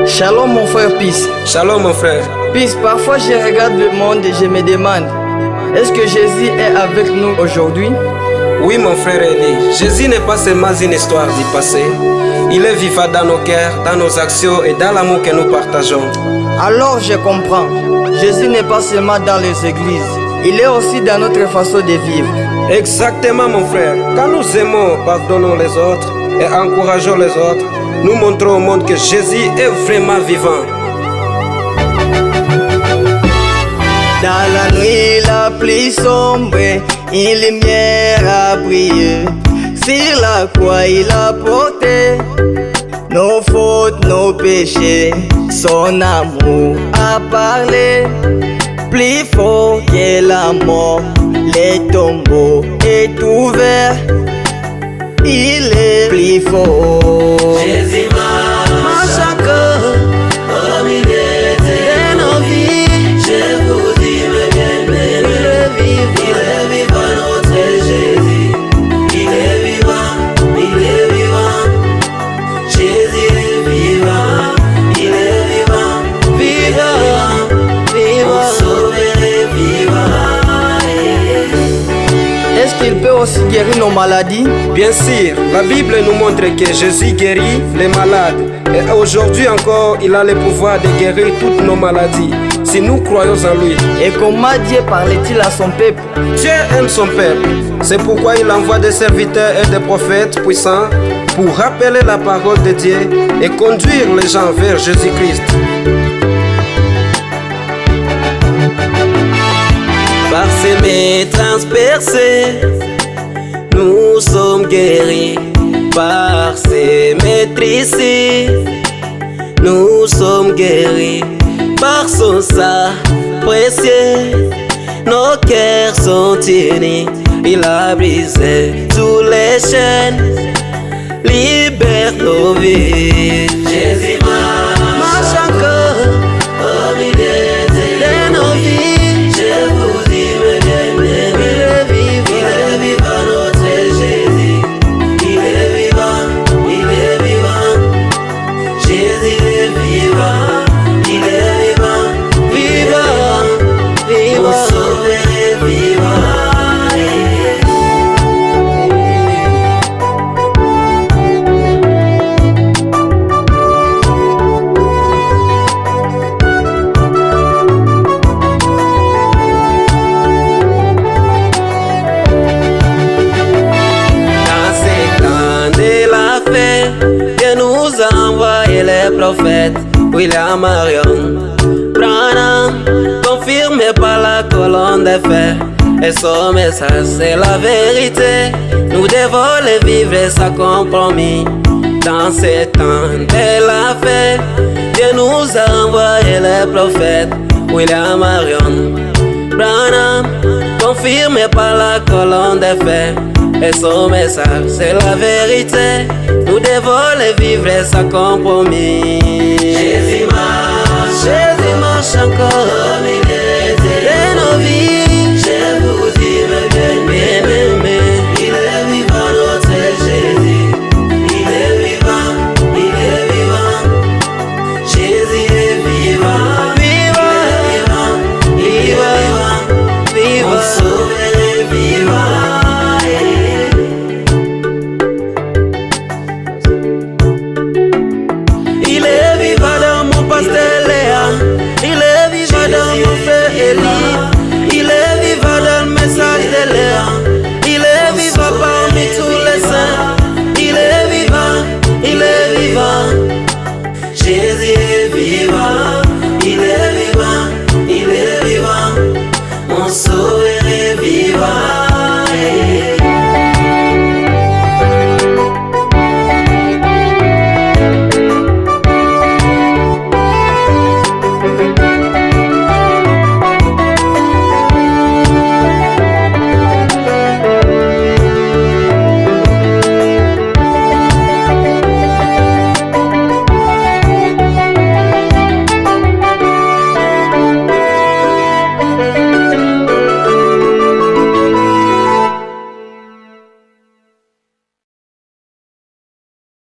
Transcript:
Shalom mon frère Peace. Shalom mon frère. Peace, parfois je regarde le monde et je me demande, est-ce que Jésus est avec nous aujourd'hui? Oui mon frère Eli, Jésus n'est pas seulement une histoire du passé. Il est vivant dans nos cœurs, dans nos actions et dans l'amour que nous partageons. Alors je comprends, Jésus n'est pas seulement dans les églises, il est aussi dans notre façon de vivre. Exactement mon frère, quand nous aimons, pardonnons les autres et encourageons les autres, nous montrons au monde que Jésus est vraiment vivant. Dans la nuit la plus sombre, une lumière a brillé. Sur la croix il a porté nos fautes, nos péchés. Son amour a parlé, plus fort que la mort. Les tombeaux est ouvert, il est plus fort. Jésus marche encore au milieu de nos vies. Je vous dis, mes bien-aimés, il est vivant notre Jésus. Il est vivant, il est vivant. Jésus est vivant, il est vivant, vivant, vivant. Mon sauveur est vivant. Est-ce qu'il peut aussi guérir nos maladies? Bien sûr, la Bible nous montre que Jésus guérit les malades. Et aujourd'hui encore, il a le pouvoir de guérir toutes nos maladies, si nous croyons en lui. Et comment Dieu parlait-il à son peuple? Dieu aime son peuple. C'est pourquoi il envoie des serviteurs et des prophètes puissants pour rappeler la parole de Dieu et conduire les gens vers Jésus-Christ. Par ses mains transpercées, nous sommes guéris. Par ses maîtrisés, nous sommes guéris. Par son sang précieux, nos cœurs sont unis. Il a brisé toutes les chaînes, libère nos vies. Jésus marche encore au milieu de nos vies. Je vous dis, mes bien-aimés, il est vivant notre Jésus. Il est vivant, il est vivant. Jésus est vivant, il est vivant, vivant, vivant. Mon sauveur est vivant. Dieu nous a envoyé les prophètes William Marion Branham, confirmé par la colonne de fer. Et son message c'est la vérité. Nous devons le vivre sans compromis. Dans ces temps de la fête, Dieu nous a envoyé les prophètes William Marion Branham, confirmé par la colonne de fer. Et son message c'est la vérité. Nous devons le vivre sans compromis.